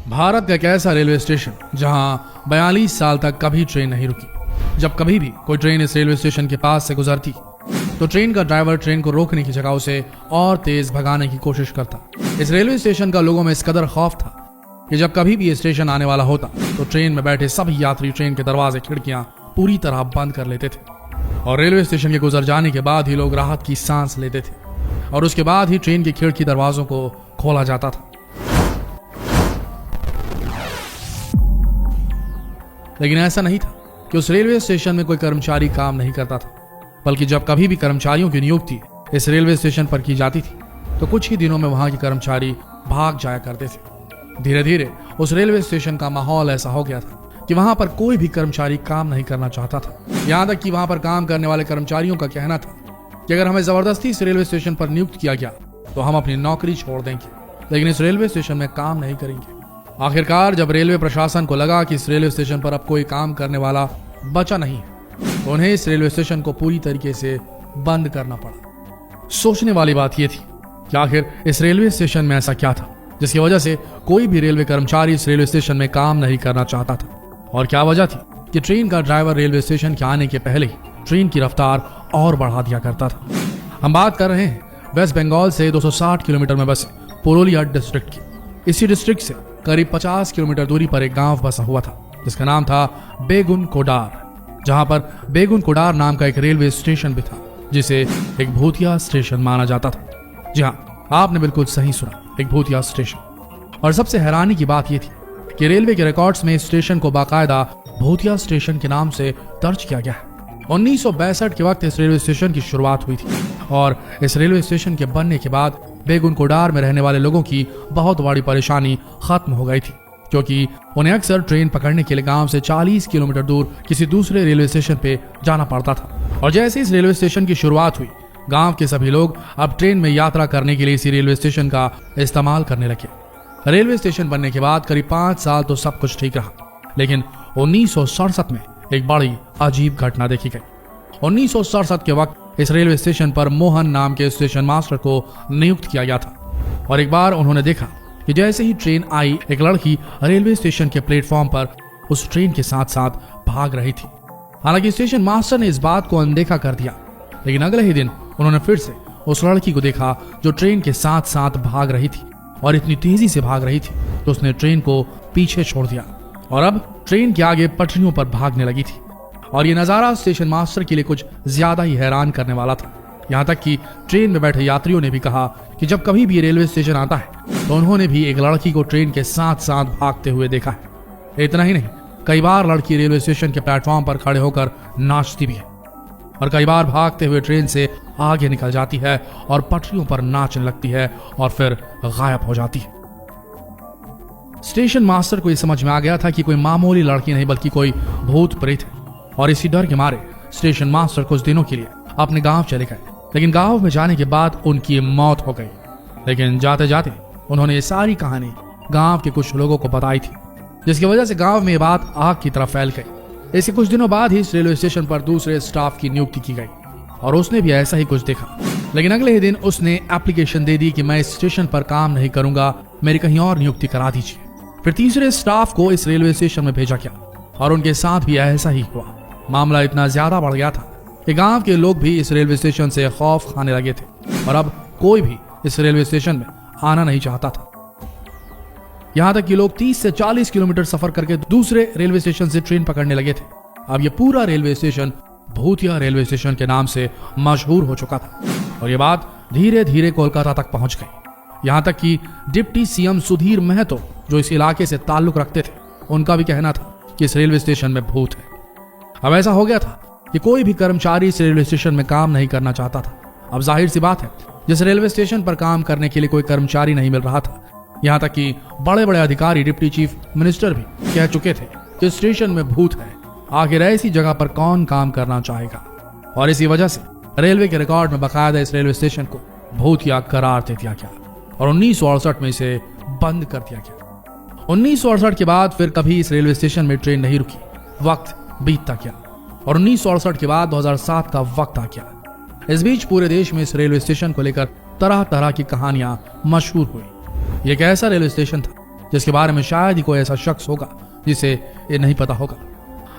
भारत का एक ऐसा रेलवे स्टेशन जहां 42 साल तक कभी ट्रेन नहीं रुकी। जब कभी भी कोई ट्रेन इस रेलवे स्टेशन के पास से गुजरती तो ट्रेन का ड्राइवर ट्रेन को रोकने की जगह उसे और तेज भगाने की कोशिश करता। इस रेलवे स्टेशन का लोगों में इस कदर खौफ था कि जब कभी भी ये स्टेशन आने वाला होता तो ट्रेन में बैठे सभी यात्री ट्रेन के दरवाजे खिड़कियां पूरी तरह बंद कर लेते थे और रेलवे स्टेशन के गुजर जाने के बाद ही लोग राहत की सांस लेते थे और उसके बाद ही ट्रेन की खिड़की दरवाजों को खोला जाता था। लेकिन ऐसा नहीं था कि उस रेलवे स्टेशन में कोई कर्मचारी काम नहीं करता था, बल्कि जब कभी भी कर्मचारियों की नियुक्ति इस रेलवे स्टेशन पर की जाती थी तो कुछ ही दिनों में वहां के कर्मचारी भाग जाया करते थे। धीरे धीरे उस रेलवे स्टेशन का माहौल ऐसा हो गया था कि वहां पर कोई भी कर्मचारी काम नहीं करना चाहता था। यहां तक कि वहां पर काम करने वाले कर्मचारियों का कहना था कि अगर हमें जबरदस्ती इस रेलवे स्टेशन पर नियुक्त किया गया तो हम अपनी नौकरी छोड़ देंगे, लेकिन इस रेलवे स्टेशन में काम नहीं करेंगे। आखिरकार जब रेलवे प्रशासन को लगा कि इस रेलवे स्टेशन पर अब कोई काम करने वाला बचा नहीं है तो उन्हें इस रेलवे स्टेशन को पूरी तरीके से बंद करना पड़ा। सोचने वाली बात यह थी कि आखिर इस रेलवे स्टेशन में ऐसा क्या था जिसकी वजह से कोई भी रेलवे कर्मचारी इस रेलवे स्टेशन में काम नहीं करना चाहता था, और क्या वजह थी कि ट्रेन का ड्राइवर रेलवे स्टेशन के आने के पहले ही ट्रेन की रफ्तार और बढ़ा दिया करता था। हम बात कर रहे हैं वेस्ट बंगाल से 260 किलोमीटर में बसे पुरुलिया डिस्ट्रिक्ट की। इसी डिस्ट्रिक्ट से करीब 50 किलोमीटर दूरी पर एक गांव बसा हुआ था जिसका नाम था बेगुन कोडार, जहां पर बेगुन कोडार नाम का एक रेलवे स्टेशन भी था जिसे एक भूतिया स्टेशन माना जाता था। जी हाँ, आपने बिल्कुल सही सुना, एक भूतिया स्टेशन। और सबसे हैरानी की बात यह थी कि रेलवे के रिकॉर्ड्स में इस स्टेशन को बाकायदा भूतिया स्टेशन के नाम से दर्ज किया गया है। 1962 के वक्त इस रेलवे स्टेशन की शुरुआत हुई थी और इस रेलवे स्टेशन के बनने के बाद बेगुन कोडार में रहने वाले लोगों की बहुत बड़ी परेशानी खत्म हो गई थी, क्योंकि उन्हें अक्सर ट्रेन पकड़ने के लिए गांव से 40 किलोमीटर दूर किसी दूसरे रेलवे स्टेशन पे जाना पड़ता था। और जैसे इस रेलवे स्टेशन की शुरुआत हुई, गांव के सभी लोग अब ट्रेन में यात्रा करने के लिए इसी रेलवे स्टेशन का इस्तेमाल करने लगे। रेलवे स्टेशन बनने के बाद करीब 5 साल तो सब कुछ ठीक रहा, लेकिन 1967 में एक बड़ी अजीब घटना देखी गई। 1967 के वक्त इस रेलवे स्टेशन पर मोहन नाम के स्टेशन मास्टर को नियुक्त किया गया था और एक बार उन्होंने देखा कि जैसे ही ट्रेन आई, एक लड़की रेलवे स्टेशन के प्लेटफॉर्म पर उस ट्रेन के साथ साथ भाग रही थी। हालांकि स्टेशन मास्टर ने इस बात को अनदेखा कर दिया, लेकिन अगले ही दिन उन्होंने फिर से उस लड़की को देखा जो ट्रेन के साथ साथ भाग रही थी और इतनी तेजी से भाग रही थी तो उसने ट्रेन को पीछे छोड़ दिया और अब ट्रेन के आगे पटरियों पर भागने लगी थी। और ये नजारा स्टेशन मास्टर के लिए कुछ ज्यादा ही हैरान करने वाला था। यहाँ तक कि ट्रेन में बैठे यात्रियों ने भी कहा कि जब कभी भी रेलवे स्टेशन आता है तो उन्होंने भी एक लड़की को ट्रेन के साथ साथ भागते हुए देखा है। इतना ही नहीं, कई बार लड़की रेलवे स्टेशन के प्लेटफॉर्म पर खड़े होकर नाचती भी है और कई बार भागते हुए ट्रेन से आगे निकल जाती है और पटरियों पर नाचने लगती है और फिर गायब हो जाती है। स्टेशन मास्टर को यह समझ में आ गया था कि कोई मामूली लड़की नहीं बल्कि कोई भूत प्रेत है, और इसी डर के मारे स्टेशन मास्टर कुछ दिनों के लिए अपने गांव चले गए। लेकिन गांव में जाने के बाद उनकी मौत हो गई। लेकिन जाते जाते उन्होंने ये सारी कहानी गांव के कुछ लोगों को बताई थी, जिसकी वजह से गांव में ये बात आग की तरह फैल गई। इसके कुछ दिनों बाद ही इस रेलवे स्टेशन पर दूसरे स्टाफ की नियुक्ति की गई और उसने भी ऐसा ही कुछ देखा। लेकिन अगले ही दिन उसने एप्लीकेशन दे दी कि मैं इस स्टेशन पर काम नहीं करूंगा, मेरी कहीं और नियुक्ति करा दीजिए। फिर तीसरे स्टाफ को इस रेलवे स्टेशन में भेजा गया और उनके साथ भी ऐसा ही हुआ। मामला इतना ज्यादा बढ़ गया था कि गांव के लोग भी इस रेलवे स्टेशन से खौफ खाने लगे थे और अब कोई भी इस रेलवे स्टेशन में आना नहीं चाहता था। यहां तक कि लोग 30 से 40 किलोमीटर सफर करके दूसरे रेलवे स्टेशन से ट्रेन पकड़ने लगे थे। अब ये पूरा रेलवे स्टेशन भूतिया रेलवे स्टेशन के नाम से मशहूर हो चुका था और ये बात धीरे धीरे कोलकाता तक पहुंच गई। यहां तक कि डिप्टी सीएम सुधीर महतो जो इस इलाके से ताल्लुक रखते थे, उनका भी कहना था कि इस रेलवे स्टेशन में भूत है। अब ऐसा हो गया था कि कोई भी कर्मचारी इस रेलवे स्टेशन में काम नहीं करना चाहता था। अब जाहिर सी बात है, जिस रेलवे स्टेशन पर काम करने के लिए कोई कर्मचारी नहीं मिल रहा था, यहाँ तक कि बड़े बड़े अधिकारी, डिप्टी चीफ मिनिस्टर भी कह चुके थे कि स्टेशन में भूत है, आखिर ऐसी जगह पर कौन काम करना चाहेगा। और इसी वजह से रेलवे के रिकॉर्ड में बाकायदा इस रेलवे स्टेशन को भूतिया करार दे दिया गया और 1968 में इसे बंद कर दिया गया। 1968 के बाद फिर कभी इस रेलवे स्टेशन में ट्रेन नहीं रुकी। वक्त बीतता गया और 1968 के बाद 2007 का वक्त आ गया। इस बीच पूरे देश में इस रेलवे स्टेशन को लेकर तरह तरह की कहानियां मशहूर हुई। ये एक ऐसा रेलवे स्टेशन था जिसके बारे में शायद ही कोई ऐसा शख्स होगा जिसे ये नहीं पता होगा।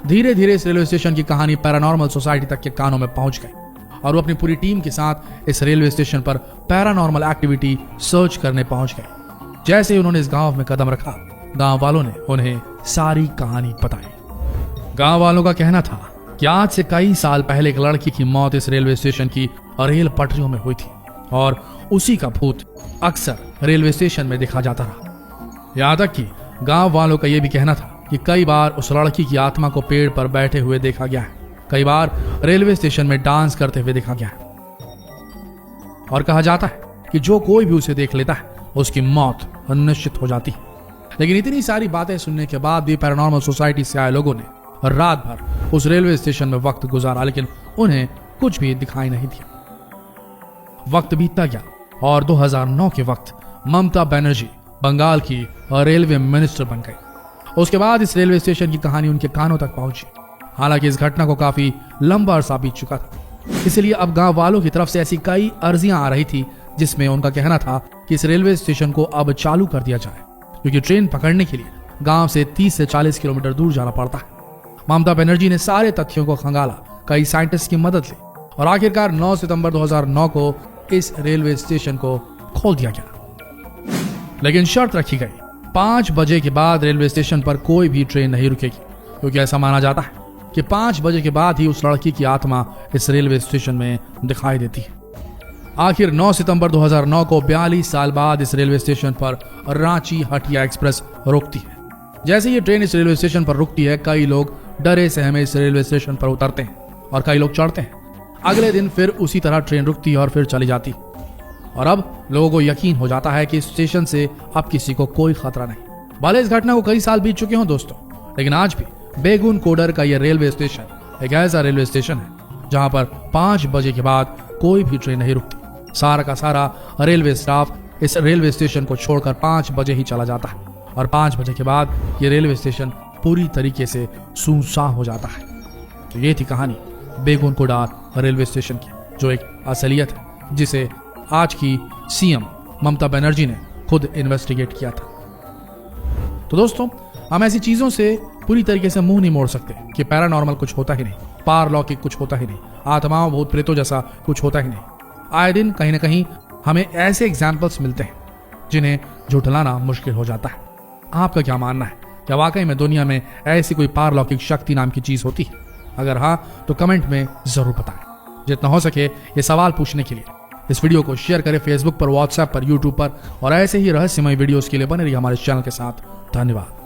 धीरे धीरे इस रेलवे स्टेशन की कहानी पैरानॉर्मल सोसाइटी तक के कानों में पहुंच गई और वो अपनी पूरी टीम के साथ इस रेलवे स्टेशन पर पैरानॉर्मल एक्टिविटी सर्च करने पहुंच गए। जैसे ही उन्होंने इस गांव में कदम रखा, गांव वालों ने उन्हें सारी कहानी बताई। गांव वालों का कहना था कि आज से कई साल पहले एक लड़की की मौत इस रेलवे स्टेशन की रेल पटरियों में हुई थी और उसी का भूत अक्सर रेलवे स्टेशन में देखा जाता रहा। यहां तक कि गांव वालों का यह भी कहना था कि कई बार उस लड़की की आत्मा को पेड़ पर बैठे हुए देखा गया है, कई बार रेलवे स्टेशन में डांस करते हुए देखा गया है और कहा जाता है कि जो कोई भी उसे देख लेता है उसकी मौत निश्चित हो जाती है। लेकिन इतनी सारी बातें सुनने के बाद भी पैरानॉर्मल सोसाइटी से आए लोगों ने रात भर उस रेलवे स्टेशन में वक्त गुजारा, लेकिन उन्हें कुछ भी दिखाई नहीं दिया। वक्त बीतता गया और 2009 के वक्त ममता बनर्जी बंगाल की रेलवे मिनिस्टर बन गई। उसके बाद इस रेलवे स्टेशन की कहानी उनके कानों तक पहुंची। हालांकि इस घटना को काफी लंबा अरसा बीत चुका था, इसलिए अब गांव वालों की तरफ से ऐसी कई अर्जियां आ रही थी जिसमें उनका कहना था कि इस रेलवे स्टेशन को अब चालू कर दिया जाए, क्योंकि ट्रेन पकड़ने के लिए गांव से 30 से 40 किलोमीटर दूर जाना पड़ता है। ममता बनर्जी ने सारे तथ्यों को खंगाला, कई साइंटिस्ट की मदद ली और आखिरकार 9 सितंबर 2009 को इस रेलवे स्टेशन को खोल दिया गया। लेकिन शर्त रखी गई, 5 बजे के बाद रेलवे स्टेशन पर कोई भी ट्रेन नहीं रुकेगी, क्योंकि ऐसा माना जाता है कि 5 बजे के बाद ही उस लड़की की आत्मा इस रेलवे स्टेशन में दिखाई देती है। आखिर 9 सितंबर 2009 को 42 साल बाद इस रेलवे स्टेशन पर रांची हटिया एक्सप्रेस रुकती है। जैसे ये ट्रेन इस रेलवे स्टेशन पर रुकती है, कई लोग डरे सहमे इस रेलवे स्टेशन पर उतरते हैं और कई लोग चढ़ते हैं। अगले दिन फिर उसी तरह ट्रेन रुकती है और फिर चली जाती और अब लोगों को यकीन हो जाता है कि इस स्टेशन से अब किसी को कोई खतरा नहीं। भले इस घटना को कई साल बीत चुके हों दोस्तों, लेकिन आज भी बेगुन कोडर का यह रेलवे स्टेशन एक ऐसा रेलवे स्टेशन है जहां पर 5 बजे के बाद कोई भी ट्रेन नहीं रुकती। सारा का सारा रेलवे स्टाफ इस रेलवे स्टेशन को छोड़कर 5 बजे ही चला जाता है और 5 बजे के बाद ये रेलवे स्टेशन पूरी तरीके से सुनसान हो जाता है। तो ये थी कहानी बेगुन कोडार रेलवे स्टेशन की, जो एक असलियत है जिसे आज की सीएम ममता बनर्जी ने खुद इन्वेस्टिगेट किया था। तो दोस्तों, हम ऐसी चीजों से पूरी तरीके से मुंह नहीं मोड़ सकते कि पैरानॉर्मल कुछ होता ही नहीं, पारलौकिक कुछ होता ही नहीं, आत्माओं भूत प्रेतों जैसा कुछ होता ही नहीं। आए दिन कहीं ना कहीं हमें ऐसे एग्जाम्पल्स मिलते हैं जिन्हें झुठलाना मुश्किल हो जाता है। आपका क्या मानना है? क्या वाकई में दुनिया में ऐसी कोई पारलौकिक शक्ति नाम की चीज होती है? अगर हाँ तो कमेंट में जरूर बताएं। जितना हो सके ये सवाल पूछने के लिए इस वीडियो को शेयर करें फेसबुक पर, व्हाट्सएप पर, यूट्यूब पर और ऐसे ही रहस्यमय वीडियोस के लिए बने रहिए हमारे चैनल के साथ। धन्यवाद।